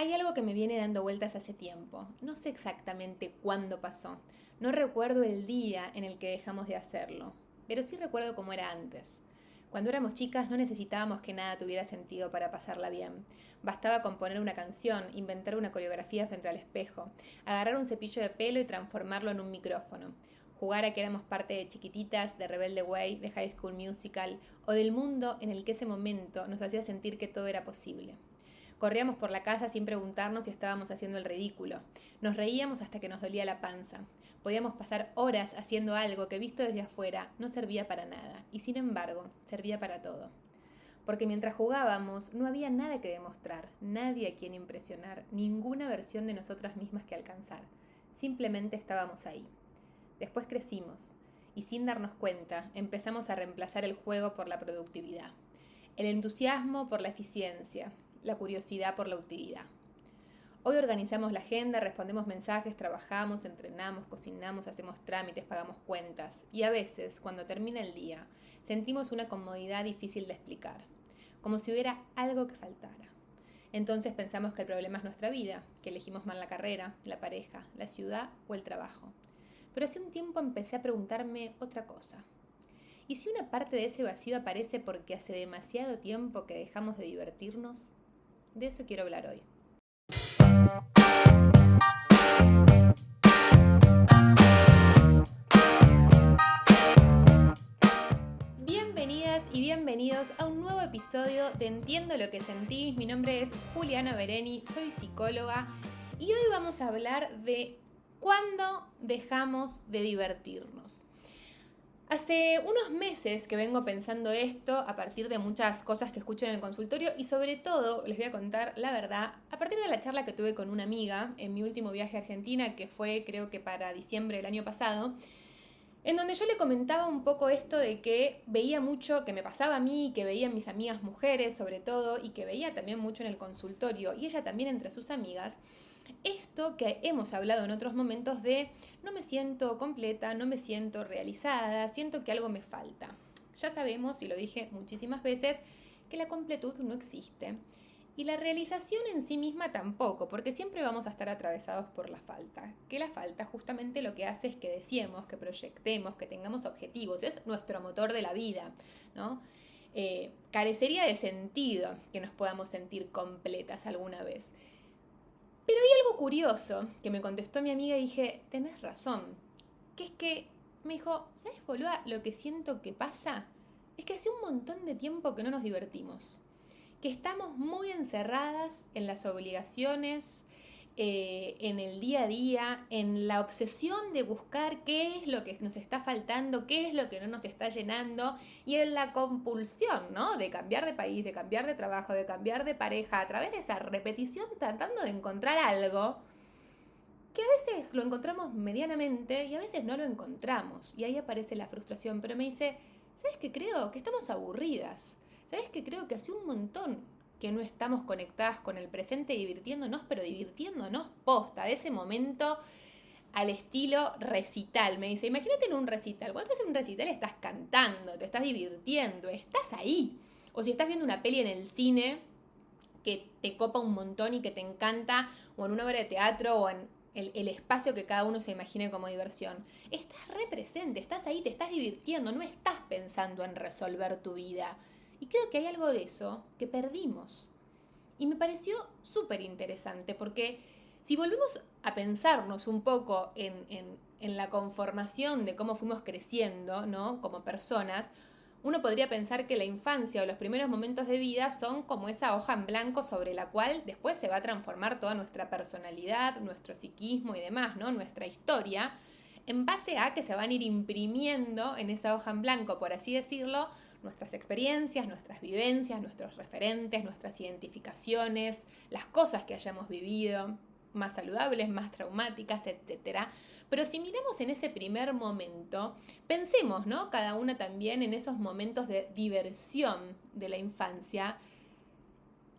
Hay algo que me viene dando vueltas hace tiempo. No sé exactamente cuándo pasó. No recuerdo el día en el que dejamos de hacerlo, pero sí recuerdo cómo era antes. Cuando éramos chicas no necesitábamos que nada tuviera sentido para pasarla bien. Bastaba componer una canción, inventar una coreografía frente al espejo, agarrar un cepillo de pelo y transformarlo en un micrófono. Jugar a que éramos parte de Chiquititas, de Rebelde Way, de High School Musical o del mundo en el que ese momento nos hacía sentir que todo era posible. Corríamos por la casa sin preguntarnos si estábamos haciendo el ridículo. Nos reíamos hasta que nos dolía la panza. Podíamos pasar horas haciendo algo que visto desde afuera no servía para nada, y sin embargo servía para todo. Porque mientras jugábamos no había nada que demostrar, nadie a quien impresionar, ninguna versión de nosotras mismas que alcanzar. Simplemente estábamos ahí. Después crecimos, y sin darnos cuenta empezamos a reemplazar el juego por la productividad. El entusiasmo por la eficiencia, la curiosidad por la utilidad. Hoy organizamos la agenda, respondemos mensajes, trabajamos, entrenamos, cocinamos, hacemos trámites, pagamos cuentas. Y a veces, cuando termina el día, sentimos una comodidad difícil de explicar, como si hubiera algo que faltara. Entonces pensamos que el problema es nuestra vida, que elegimos mal la carrera, la pareja, la ciudad o el trabajo. Pero hace un tiempo empecé a preguntarme otra cosa. ¿Y si una parte de ese vacío aparece porque hace demasiado tiempo que dejamos de divertirnos? De eso quiero hablar hoy. Bienvenidas y bienvenidos a un nuevo episodio de Entiendo lo que sentís. Mi nombre es Juliana Bereni, soy psicóloga y hoy vamos a hablar de cuándo dejamos de divertirnos. Hace unos meses que vengo pensando esto a partir de muchas cosas que escucho en el consultorio y sobre todo, les voy a contar la verdad, a partir de la charla que tuve con una amiga en mi último viaje a Argentina, que fue creo que para diciembre del año pasado, en donde yo le comentaba un poco esto de que veía mucho, que me pasaba a mí, que veía en mis amigas mujeres sobre todo, y que veía también mucho en el consultorio, y ella también entre sus amigas, esto que hemos hablado en otros momentos de no me siento completa, no me siento realizada, siento que algo me falta. Ya sabemos, y lo dije muchísimas veces, que la completud no existe. Y la realización en sí misma tampoco, porque siempre vamos a estar atravesados por la falta. Que la falta justamente lo que hace es que deseemos, que proyectemos, que tengamos objetivos. Es nuestro motor de la vida, ¿no? Carecería de sentido que nos podamos sentir completas alguna vez. Pero hay algo curioso que me contestó mi amiga y dije, tenés razón. Que es que me dijo, ¿sabes, boluda, lo que siento que pasa? Es que hace un montón de tiempo que no nos divertimos. Que estamos muy encerradas en las obligaciones, en el día a día, en la obsesión de buscar qué es lo que nos está faltando, qué es lo que no nos está llenando, y en la compulsión, ¿no? De cambiar de país, de cambiar de trabajo, de cambiar de pareja, a través de esa repetición tratando de encontrar algo que a veces lo encontramos medianamente y a veces no lo encontramos. Y ahí aparece la frustración. Pero me dice, ¿sabes qué creo? Que estamos aburridas. ¿Sabes qué creo? Que hace un montón que no estamos conectadas con el presente divirtiéndonos, pero divirtiéndonos posta, de ese momento al estilo recital. Me dice, imagínate en un recital. Cuando estás en un recital estás cantando, te estás divirtiendo, estás ahí. O si estás viendo una peli en el cine que te copa un montón y que te encanta, o en una obra de teatro, o en el espacio que cada uno se imagine como diversión. Estás represente, estás ahí, te estás divirtiendo, no estás pensando en resolver tu vida. Y creo que hay algo de eso que perdimos. Y me pareció súper interesante porque si volvemos a pensarnos un poco en la conformación de cómo fuimos creciendo, ¿no? Como personas, uno podría pensar que la infancia o los primeros momentos de vida son como esa hoja en blanco sobre la cual después se va a transformar toda nuestra personalidad, nuestro psiquismo y demás, ¿no? Nuestra historia, en base a que se van a ir imprimiendo en esa hoja en blanco, por así decirlo, nuestras experiencias, nuestras vivencias, nuestros referentes, nuestras identificaciones, las cosas que hayamos vivido, más saludables, más traumáticas, etcétera. Pero si miramos en ese primer momento, pensemos, ¿no? Cada una también en esos momentos de diversión de la infancia.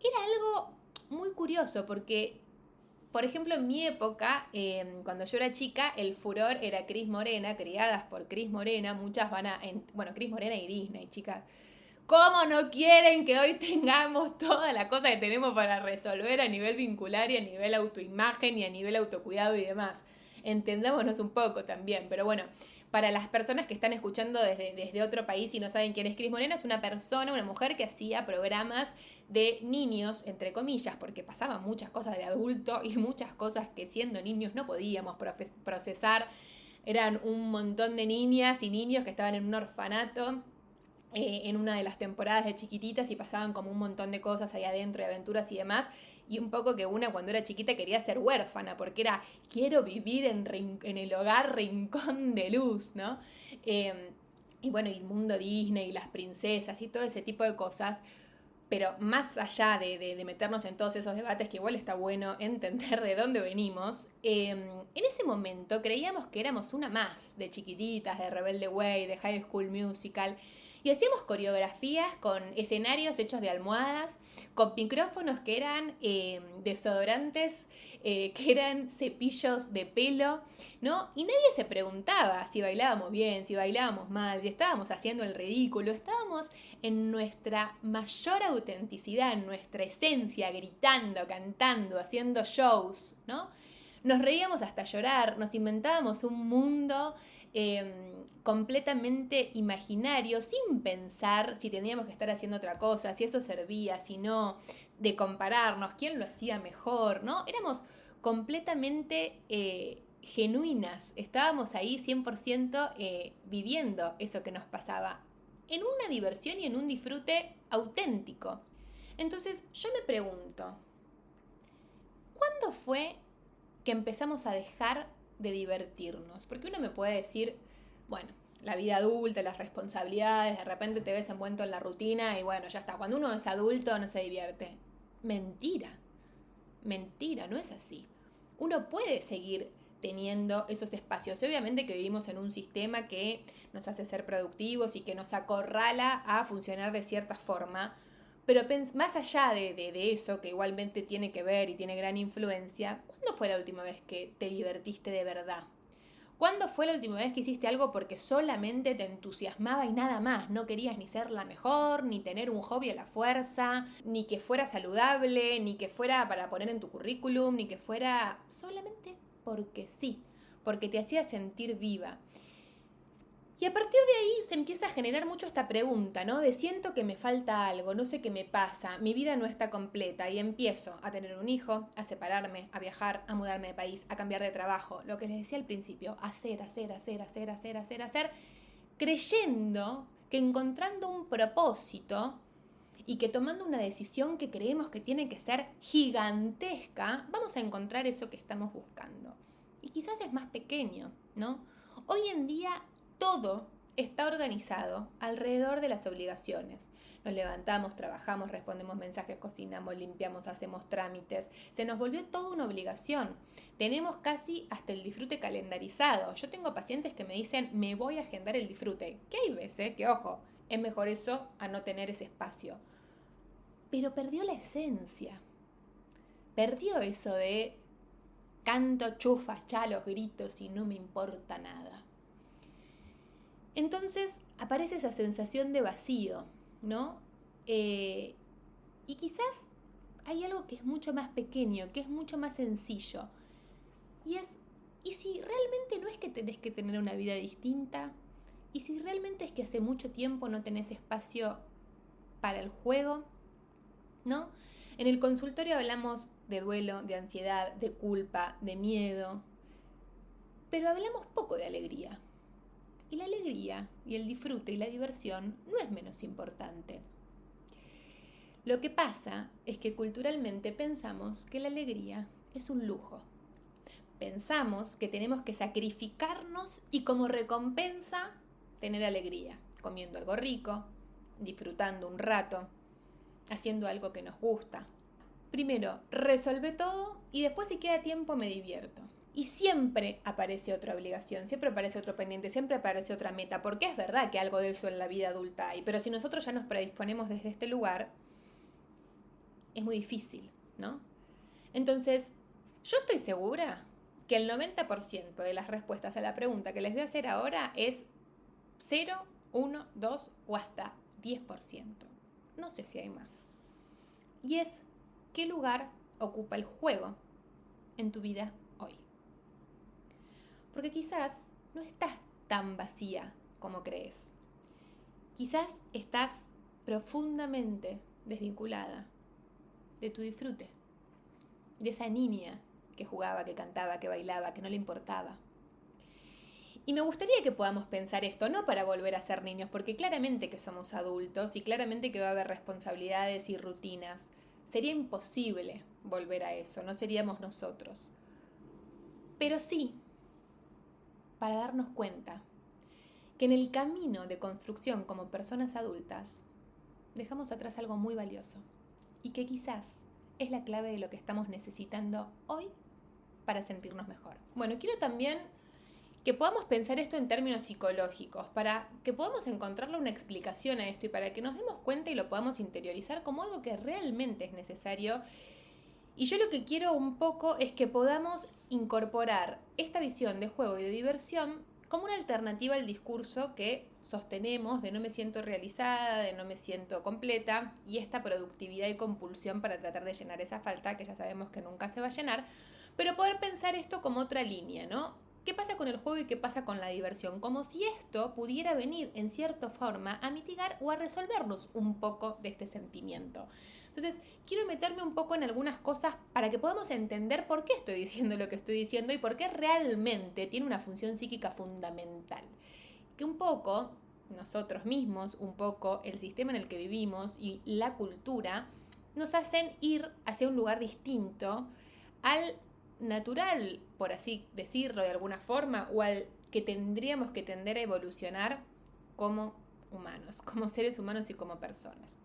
Era algo muy curioso porque, por ejemplo, en mi época, cuando yo era chica, el furor era Cris Morena, criadas por Cris Morena, muchas van a... Bueno, Cris Morena y Disney, chicas. ¿Cómo no quieren que hoy tengamos toda la cosa que tenemos para resolver a nivel vincular y a nivel autoimagen y a nivel autocuidado y demás? Entendámonos un poco también, pero bueno, para las personas que están escuchando desde otro país y no saben quién es Cris Morena, es una persona, una mujer que hacía programas de niños, entre comillas, porque pasaban muchas cosas de adulto y muchas cosas que siendo niños no podíamos procesar. Eran un montón de niñas y niños que estaban en un orfanato en una de las temporadas de Chiquititas y pasaban como un montón de cosas ahí adentro, de aventuras y demás. Y un poco que una cuando era chiquita quería ser huérfana, porque era, quiero vivir en el hogar Rincón de Luz, ¿no? Y bueno, y mundo Disney y las princesas y todo ese tipo de cosas. Pero más allá de meternos en todos esos debates, que igual está bueno entender de dónde venimos, en ese momento creíamos que éramos una más de Chiquititas, de Rebelde Way, de High School Musical. Y hacíamos coreografías con escenarios hechos de almohadas, con micrófonos que eran desodorantes, que eran cepillos de pelo, ¿no? Y nadie se preguntaba si bailábamos bien, si bailábamos mal, si estábamos haciendo el ridículo. Estábamos en nuestra mayor autenticidad, en nuestra esencia, gritando, cantando, haciendo shows, ¿no? Nos reíamos hasta llorar, nos inventábamos un mundo completamente imaginario, sin pensar si teníamos que estar haciendo otra cosa, si eso servía, si no, de compararnos, quién lo hacía mejor, ¿no? Éramos completamente genuinas, estábamos ahí 100% viviendo eso que nos pasaba, en una diversión y en un disfrute auténtico. Entonces yo me pregunto, ¿cuándo fue que empezamos a dejar de divertirnos? Porque uno me puede decir, bueno, la vida adulta, las responsabilidades, de repente te ves envuelto en la rutina y bueno, ya está. Cuando uno es adulto no se divierte. Mentira, mentira, no es así. Uno puede seguir teniendo esos espacios. Obviamente que vivimos en un sistema que nos hace ser productivos y que nos acorrala a funcionar de cierta forma. Pero más allá de eso, que igualmente tiene que ver y tiene gran influencia, ¿cuándo fue la última vez que te divertiste de verdad? ¿Cuándo fue la última vez que hiciste algo porque solamente te entusiasmaba y nada más? No querías ni ser la mejor, ni tener un hobby a la fuerza, ni que fuera saludable, ni que fuera para poner en tu currículum, ni que fuera solamente porque sí, porque te hacía sentir viva. Y a partir de ahí se empieza a generar mucho esta pregunta, ¿no? De siento que me falta algo, no sé qué me pasa, mi vida no está completa y empiezo a tener un hijo, a separarme, a viajar, a mudarme de país, a cambiar de trabajo. Lo que les decía al principio, hacer, creyendo que encontrando un propósito y que tomando una decisión que creemos que tiene que ser gigantesca, vamos a encontrar eso que estamos buscando. Y quizás es más pequeño, ¿no? Hoy en día todo está organizado alrededor de las obligaciones. Nos levantamos, trabajamos, respondemos mensajes, cocinamos, limpiamos, hacemos trámites. Se nos volvió toda una obligación. Tenemos casi hasta el disfrute calendarizado. Yo tengo pacientes que me dicen, me voy a agendar el disfrute. Que hay veces que, ojo, es mejor eso a no tener ese espacio. Pero perdió la esencia. Perdió eso de canto, chufas, chalos, gritos y no me importa nada. Entonces aparece esa sensación de vacío, ¿no? Y quizás hay algo que es mucho más pequeño, que es mucho más sencillo. ¿Y si realmente no es que tenés que tener una vida distinta? ¿Y si realmente es que hace mucho tiempo no tenés espacio para el juego? ¿No? En el consultorio hablamos de duelo, de ansiedad, de culpa, de miedo, pero hablamos poco de alegría. Y la alegría y el disfrute y la diversión no es menos importante. Lo que pasa es que culturalmente pensamos que la alegría es un lujo. Pensamos que tenemos que sacrificarnos y como recompensa tener alegría, comiendo algo rico, disfrutando un rato, haciendo algo que nos gusta. Primero, resolvé todo y después si queda tiempo me divierto. Y siempre aparece otra obligación, siempre aparece otro pendiente, siempre aparece otra meta, porque es verdad que algo de eso en la vida adulta hay, pero si nosotros ya nos predisponemos desde este lugar, es muy difícil, ¿no? Entonces, yo estoy segura que el 90% de las respuestas a la pregunta que les voy a hacer ahora es 0, 1, 2 o hasta 10%. No sé si hay más. Y es, ¿qué lugar ocupa el juego en tu vida hoy? Porque quizás no estás tan vacía como crees. Quizás estás profundamente desvinculada de tu disfrute, de esa niña que jugaba, que cantaba, que bailaba, que no le importaba. Y me gustaría que podamos pensar esto, no para volver a ser niños, porque claramente que somos adultos y claramente que va a haber responsabilidades y rutinas. Sería imposible volver a eso, no seríamos nosotros. Pero sí, para darnos cuenta que en el camino de construcción como personas adultas, dejamos atrás algo muy valioso y que quizás es la clave de lo que estamos necesitando hoy para sentirnos mejor. Bueno, quiero también que podamos pensar esto en términos psicológicos, para que podamos encontrarle una explicación a esto y para que nos demos cuenta y lo podamos interiorizar como algo que realmente es necesario. Y yo lo que quiero un poco es que podamos incorporar esta visión de juego y de diversión como una alternativa al discurso que sostenemos de no me siento realizada, de no me siento completa, y esta productividad y compulsión para tratar de llenar esa falta que ya sabemos que nunca se va a llenar, pero poder pensar esto como otra línea, ¿no? ¿Qué pasa con el juego y qué pasa con la diversión? Como si esto pudiera venir en cierta forma a mitigar o a resolvernos un poco de este sentimiento. Entonces, quiero meterme un poco en algunas cosas para que podamos entender por qué estoy diciendo lo que estoy diciendo y por qué realmente tiene una función psíquica fundamental. Que un poco nosotros mismos, un poco el sistema en el que vivimos y la cultura nos hacen ir hacia un lugar distinto al natural, por así decirlo de alguna forma, o al que tendríamos que tender a evolucionar como humanos, como seres humanos y como personas.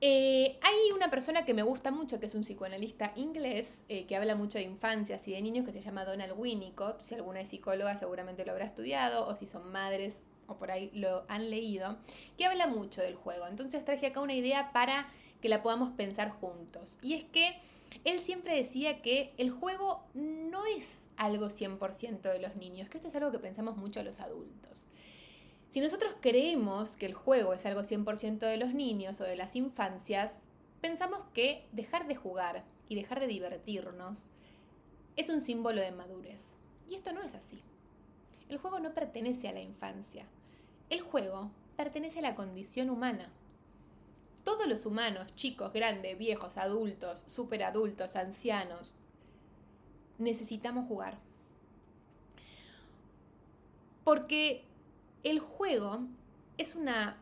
Hay una persona que me gusta mucho, que es un psicoanalista inglés, que habla mucho de infancias y de niños, que se llama Donald Winnicott. Si alguna es psicóloga seguramente lo habrá estudiado, o si son madres o por ahí lo han leído, que habla mucho del juego. Entonces traje acá una idea para que la podamos pensar juntos. Y es que él siempre decía que el juego no es algo 100% de los niños, que esto es algo que pensamos mucho los adultos. Si nosotros creemos que el juego es algo 100% de los niños o de las infancias, pensamos que dejar de jugar y dejar de divertirnos es un símbolo de madurez. Y esto no es así. El juego no pertenece a la infancia. El juego pertenece a la condición humana. Todos los humanos, chicos, grandes, viejos, adultos, superadultos, ancianos, necesitamos jugar. Porque el juego es una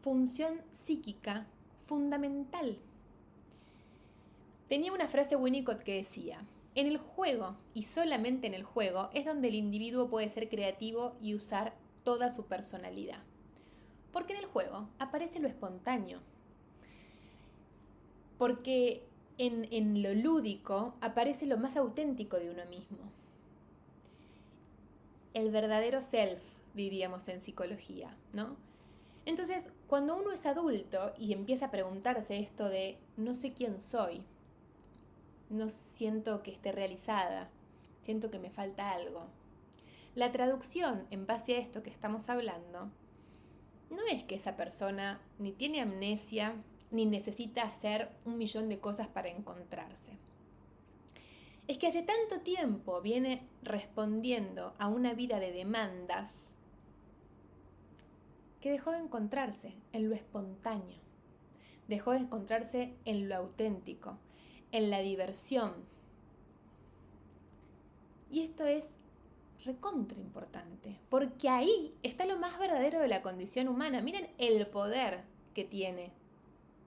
función psíquica fundamental. Tenía una frase Winnicott que decía: en el juego, y solamente en el juego, es donde el individuo puede ser creativo y usar toda su personalidad. Porque en el juego aparece lo espontáneo. Porque en lo lúdico aparece lo más auténtico de uno mismo. El verdadero self, diríamos en psicología, ¿no? Entonces, cuando uno es adulto y empieza a preguntarse esto de no sé quién soy, no siento que esté realizada, siento que me falta algo, la traducción en base a esto que estamos hablando no es que esa persona ni tiene amnesia ni necesita hacer 1.000.000 de cosas para encontrarse. Es que hace tanto tiempo viene respondiendo a una vida de demandas que dejó de encontrarse en lo espontáneo, dejó de encontrarse en lo auténtico, en la diversión. Y esto es recontra importante, porque ahí está lo más verdadero de la condición humana. Miren el poder que tiene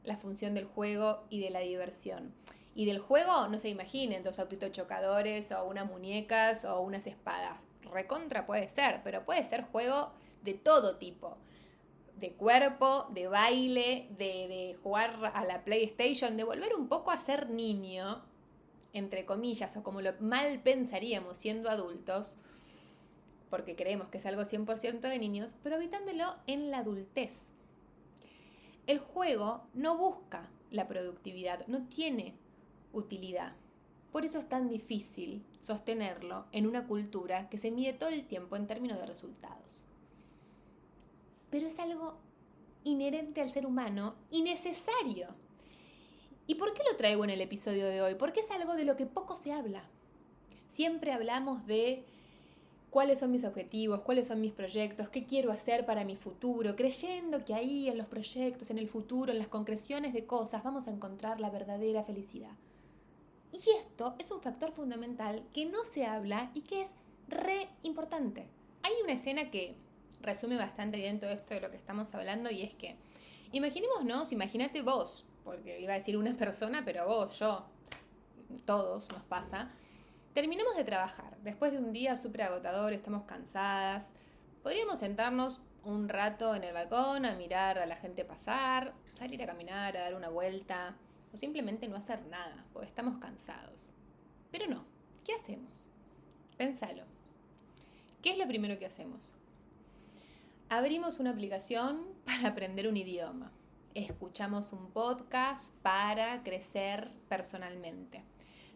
la función del juego y de la diversión. Y del juego, no se imaginen, 2 autitos chocadores o unas muñecas o unas espadas. Recontra puede ser, pero puede ser juego de todo tipo. De cuerpo, de baile, de jugar a la PlayStation, de volver un poco a ser niño, entre comillas, o como lo mal pensaríamos siendo adultos, porque creemos que es algo 100% de niños, pero habitándolo en la adultez. El juego no busca la productividad, no tiene utilidad. Por eso es tan difícil sostenerlo en una cultura que se mide todo el tiempo en términos de resultados. Pero es algo inherente al ser humano y necesario. ¿Y por qué lo traigo en el episodio de hoy? Porque es algo de lo que poco se habla. Siempre hablamos de cuáles son mis objetivos, cuáles son mis proyectos, qué quiero hacer para mi futuro, creyendo que ahí en los proyectos, en el futuro, en las concreciones de cosas, vamos a encontrar la verdadera felicidad. Y esto es un factor fundamental que no se habla y que es re importante. Hay una escena que resume bastante bien todo esto de lo que estamos hablando y es que, imaginémonos, imagínate vos, porque iba a decir una persona, pero vos, yo, todos nos pasa. Terminamos de trabajar, después de un día súper agotador, estamos cansadas. Podríamos sentarnos un rato en el balcón a mirar a la gente pasar, salir a caminar, a dar una vuelta, o simplemente no hacer nada, porque estamos cansados. Pero no, ¿qué hacemos? Pénsalo. ¿Qué es lo primero que hacemos? Abrimos una aplicación para aprender un idioma. Escuchamos un podcast para crecer personalmente.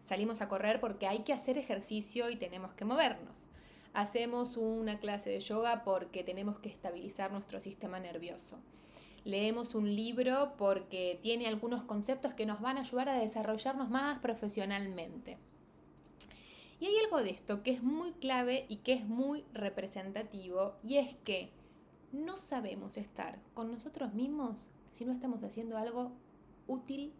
Salimos a correr porque hay que hacer ejercicio y tenemos que movernos. Hacemos una clase de yoga porque tenemos que estabilizar nuestro sistema nervioso. Leemos un libro porque tiene algunos conceptos que nos van a ayudar a desarrollarnos más profesionalmente. Y hay algo de esto que es muy clave y que es muy representativo, y es que no sabemos estar con nosotros mismos si no estamos haciendo algo útil,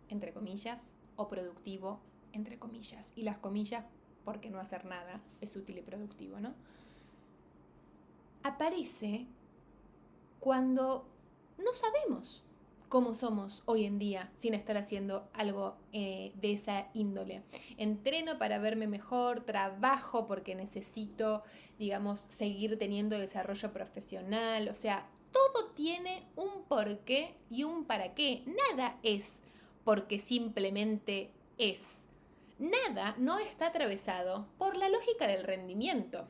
entre comillas, o productivo, entre comillas. Y las comillas, porque no hacer nada es útil y productivo, ¿no? Aparece cuando no sabemos cómo somos hoy en día sin estar haciendo algo de esa índole. Entreno para verme mejor, trabajo porque necesito, digamos, seguir teniendo desarrollo profesional, o sea, todo tiene un porqué y un para qué. Nada es porque simplemente es. Nada no está atravesado por la lógica del rendimiento.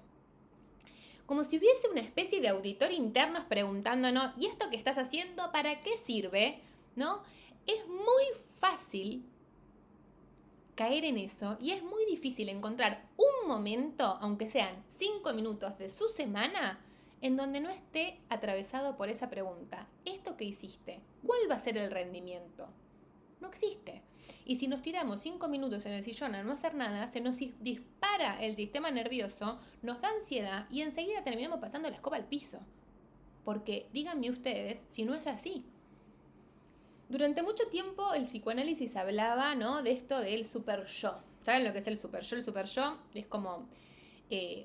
Como si hubiese una especie de auditor interno preguntándonos, ¿y esto que estás haciendo para qué sirve? ¿No? Es muy fácil caer en eso y es muy difícil encontrar un momento, aunque sean 5 minutos de su semana, en donde no esté atravesado por esa pregunta. ¿Esto que hiciste? ¿Cuál va a ser el rendimiento? No existe. Y si nos tiramos 5 minutos en el sillón a no hacer nada, se nos dispara el sistema nervioso, nos da ansiedad y enseguida terminamos pasando la escoba al piso. Porque díganme ustedes si no es así. Durante mucho tiempo el psicoanálisis hablaba, ¿no?, de esto del super yo. ¿Saben lo que es el super yo? El super yo es como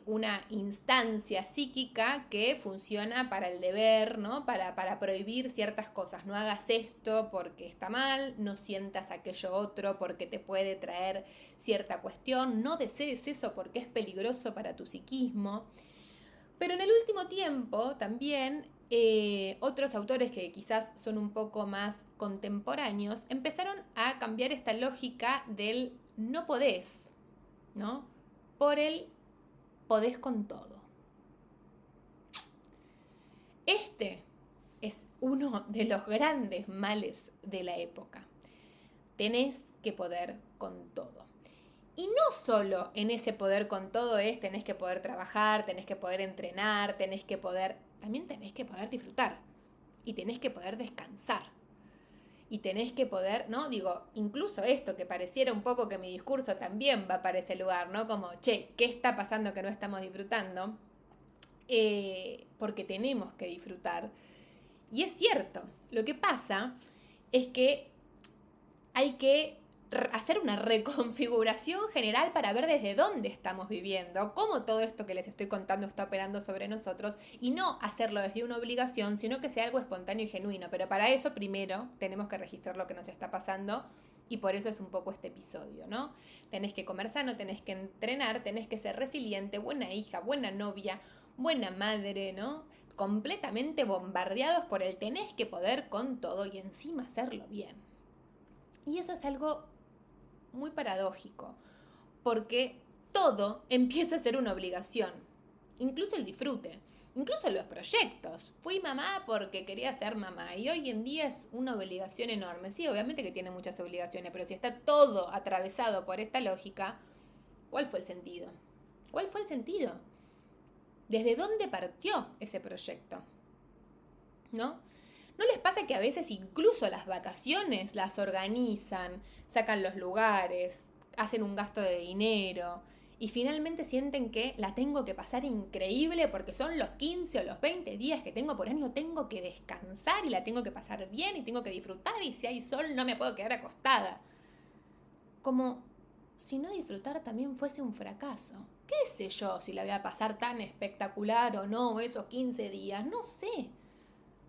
una instancia psíquica que funciona para el deber, ¿no? Para prohibir ciertas cosas. No hagas esto porque está mal, no sientas aquello otro porque te puede traer cierta cuestión, no desees eso porque es peligroso para tu psiquismo. Pero en el último tiempo también otros autores que quizás son un poco más contemporáneos empezaron a cambiar esta lógica del no podés, ¿no?, por el podés con todo. Este es uno de los grandes males de la época. Tenés que poder con todo. Y no solo en ese poder con todo tenés que poder trabajar, tenés que poder entrenar, también tenés que poder disfrutar. Y tenés que poder descansar. Y tenés que poder, ¿no? Digo, incluso esto que pareciera un poco que mi discurso también va para ese lugar, ¿no? Como, che, ¿qué está pasando que no estamos disfrutando? Porque tenemos que disfrutar. Y es cierto, lo que pasa es que hay que hacer una reconfiguración general para ver desde dónde estamos viviendo, cómo todo esto que les estoy contando está operando sobre nosotros, y no hacerlo desde una obligación, sino que sea algo espontáneo y genuino. Pero para eso primero tenemos que registrar lo que nos está pasando, y por eso es un poco este episodio, ¿no? Tenés que comer sano, tenés que entrenar, tenés que ser resiliente, buena hija, buena novia, buena madre, ¿no? Completamente bombardeados por el tenés que poder con todo y encima hacerlo bien. Y eso es algo muy paradójico, porque todo empieza a ser una obligación, incluso el disfrute, incluso los proyectos. Fui mamá porque quería ser mamá y hoy en día es una obligación enorme. Sí, obviamente que tiene muchas obligaciones, pero si está todo atravesado por esta lógica, ¿cuál fue el sentido? ¿Cuál fue el sentido? ¿Desde dónde partió ese proyecto? ¿No? ¿No les pasa que a veces incluso las vacaciones las organizan, sacan los lugares, hacen un gasto de dinero y finalmente sienten que la tengo que pasar increíble porque son los 15 o los 20 días que tengo por año, tengo que descansar y la tengo que pasar bien y tengo que disfrutar y si hay sol no me puedo quedar acostada? Como si no disfrutar también fuese un fracaso. ¿Qué sé yo si la voy a pasar tan espectacular o no esos 15 días? No sé.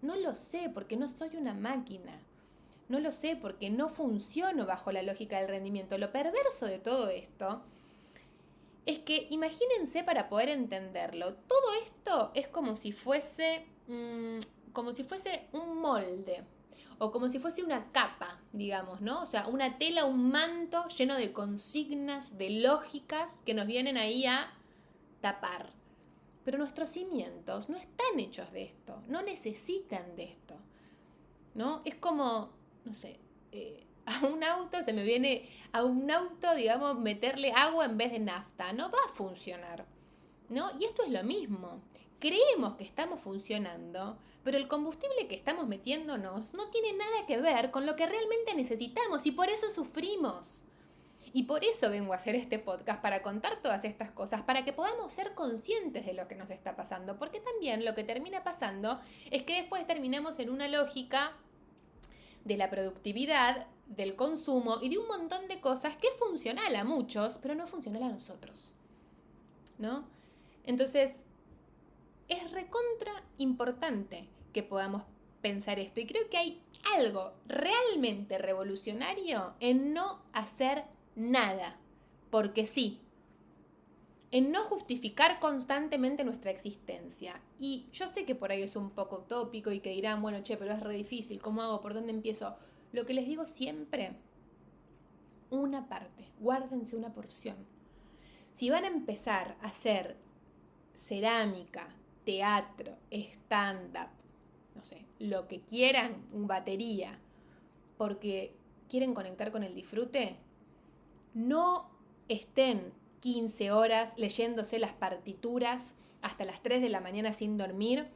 No lo sé porque no soy una máquina. No lo sé porque no funciono bajo la lógica del rendimiento. Lo perverso de todo esto es que imagínense para poder entenderlo. Todo esto es como si fuese un molde o como si fuese una capa, digamos, ¿no? O sea, una tela, un manto lleno de consignas, de lógicas que nos vienen ahí a tapar. Pero nuestros cimientos no están hechos de esto, no necesitan de esto, ¿no? Es como, no sé, a un auto, digamos, meterle agua en vez de nafta, no va a funcionar, ¿no? Y esto es lo mismo. Creemos que estamos funcionando, pero el combustible que estamos metiéndonos no tiene nada que ver con lo que realmente necesitamos y por eso sufrimos. Y por eso vengo a hacer este podcast, para contar todas estas cosas, para que podamos ser conscientes de lo que nos está pasando. Porque también lo que termina pasando es que después terminamos en una lógica de la productividad, del consumo y de un montón de cosas que es funcional a muchos, pero no es funcional a nosotros, ¿no? Entonces, es recontra importante que podamos pensar esto. Y creo que hay algo realmente revolucionario en no hacer nada, porque sí, en no justificar constantemente nuestra existencia. Y yo sé que por ahí es un poco utópico y que dirán, bueno, che, pero es re difícil, ¿cómo hago? ¿Por dónde empiezo? Lo que les digo siempre, una parte, guárdense una porción. Si van a empezar a hacer cerámica, teatro, stand-up, no sé, lo que quieran, batería, porque quieren conectar con el disfrute, no estén 15 horas leyéndose las partituras hasta las 3 de la mañana sin dormir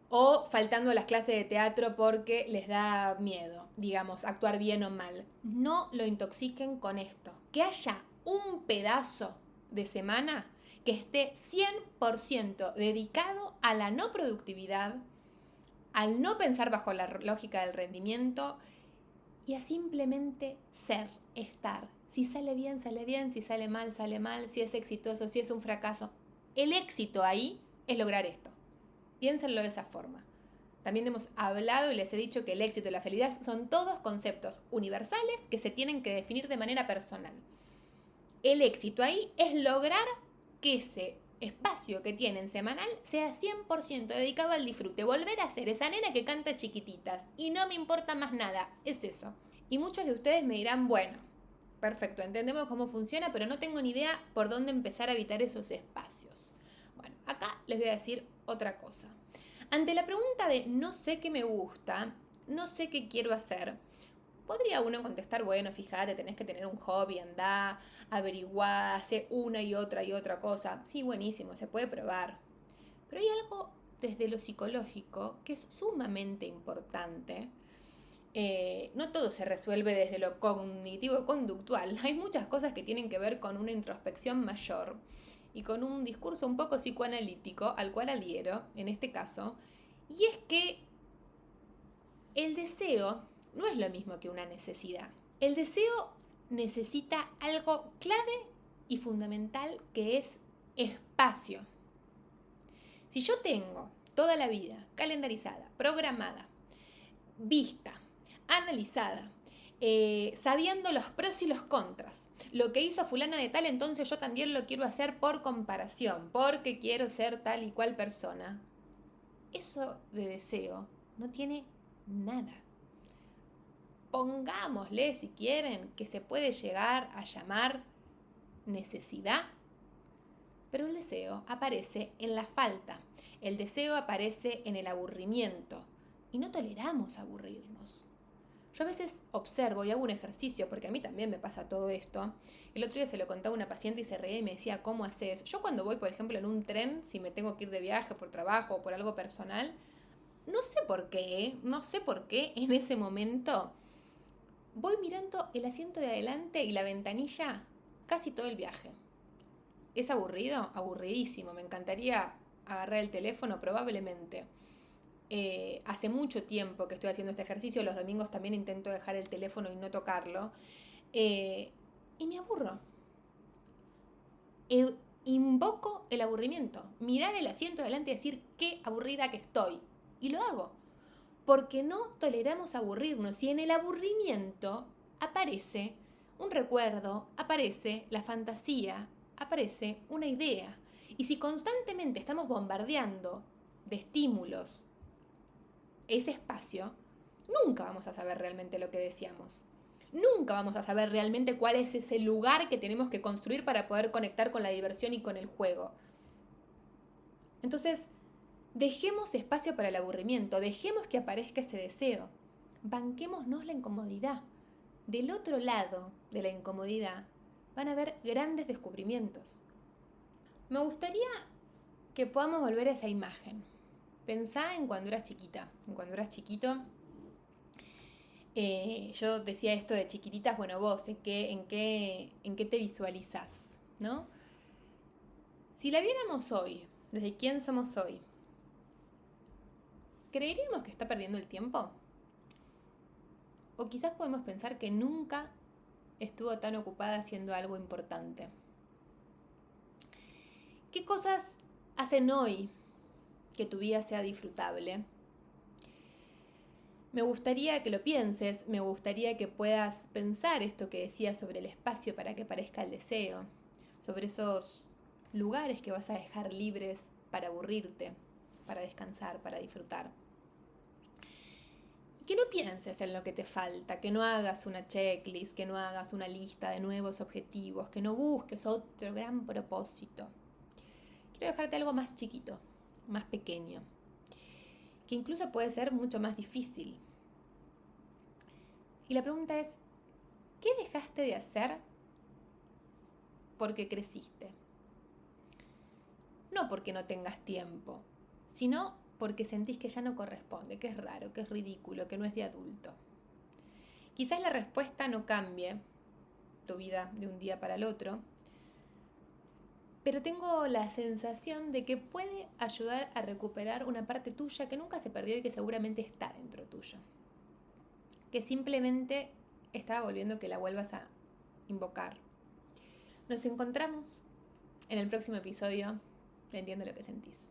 o faltando a las clases de teatro porque les da miedo, digamos, actuar bien o mal. No lo intoxiquen con esto. Que haya un pedazo de semana que esté 100% dedicado a la no productividad, al no pensar bajo la lógica del rendimiento y a simplemente ser, estar. Si sale bien, sale bien, si sale mal, si es exitoso, si es un fracaso. El éxito ahí es lograr esto. Piénsenlo de esa forma. También hemos hablado y les he dicho que el éxito y la felicidad son todos conceptos universales que se tienen que definir de manera personal. El éxito ahí es lograr que ese espacio que tienen semanal sea 100% dedicado al disfrute, volver a ser esa nena que canta chiquititas y no me importa más nada, es eso. Y muchos de ustedes me dirán, bueno, perfecto, entendemos cómo funciona, pero no tengo ni idea por dónde empezar a habitar esos espacios. Bueno, acá les voy a decir otra cosa. Ante la pregunta de no sé qué me gusta, no sé qué quiero hacer, podría uno contestar, bueno, fíjate, tenés que tener un hobby, andá, averiguá, hace una y otra cosa. Sí, buenísimo, se puede probar. Pero hay algo desde lo psicológico que es sumamente importante. No todo se resuelve desde lo cognitivo-conductual. Hay muchas cosas que tienen que ver con una introspección mayor y con un discurso un poco psicoanalítico al cual adhiero, en este caso, y es que el deseo no es lo mismo que una necesidad. El deseo necesita algo clave y fundamental que es espacio. Si yo tengo toda la vida calendarizada, programada, vista, analizada, sabiendo los pros y los contras, lo que hizo fulana de tal, entonces yo también lo quiero hacer por comparación, porque quiero ser tal y cual persona. Eso de deseo no tiene nada. Pongámosle, si quieren, que se puede llegar a llamar necesidad, pero el deseo aparece en la falta, el deseo aparece en el aburrimiento y no toleramos aburrirnos. Yo a veces observo y hago un ejercicio, porque a mí también me pasa todo esto. El otro día se lo contaba a una paciente y se reía y me decía, ¿cómo haces? Yo cuando voy, por ejemplo, en un tren, si me tengo que ir de viaje por trabajo o por algo personal, no sé por qué en ese momento voy mirando el asiento de adelante y la ventanilla casi todo el viaje. ¿Es aburrido? Aburridísimo. Me encantaría agarrar el teléfono, probablemente. Hace mucho tiempo que estoy haciendo este ejercicio. Los domingos también intento dejar el teléfono y no tocarlo. Y me aburro. Invoco el aburrimiento. Mirar el asiento de adelante y decir qué aburrida que estoy. Y lo hago. Porque no toleramos aburrirnos. Y en el aburrimiento aparece un recuerdo, aparece la fantasía, aparece una idea. Y si constantemente estamos bombardeando de estímulos ese espacio, nunca vamos a saber realmente lo que deseamos. Nunca vamos a saber realmente cuál es ese lugar que tenemos que construir para poder conectar con la diversión y con el juego. Entonces, dejemos espacio para el aburrimiento, dejemos que aparezca ese deseo. Banquémonos la incomodidad. Del otro lado de la incomodidad van a haber grandes descubrimientos. Me gustaría que podamos volver a esa imagen. Pensá en cuando eras chiquita, en cuando eras chiquito. Yo decía esto de chiquititas, bueno, vos, ¿en qué te visualizás? ¿No? Si la viéramos hoy, desde quién somos hoy, ¿creeríamos que está perdiendo el tiempo? O quizás podemos pensar que nunca estuvo tan ocupada haciendo algo importante. ¿Qué cosas hacen hoy que tu vida sea disfrutable? Me gustaría que lo pienses, me gustaría que puedas pensar esto que decía sobre el espacio para que aparezca el deseo, sobre esos lugares que vas a dejar libres para aburrirte, para descansar, para disfrutar. Que no pienses en lo que te falta, que no hagas una checklist, que no hagas una lista de nuevos objetivos, que no busques otro gran propósito. Quiero dejarte algo más chiquito, más pequeño, que incluso puede ser mucho más difícil. Y la pregunta es, ¿qué dejaste de hacer porque creciste? No porque no tengas tiempo, sino porque sentís que ya no corresponde, que es raro, que es ridículo, que no es de adulto. Quizás la respuesta no cambie tu vida de un día para el otro, pero tengo la sensación de que puede ayudar a recuperar una parte tuya que nunca se perdió y que seguramente está dentro tuyo. Que simplemente estaba volviendo que la vuelvas a invocar. Nos encontramos en el próximo episodio de Entiendo lo que sentís.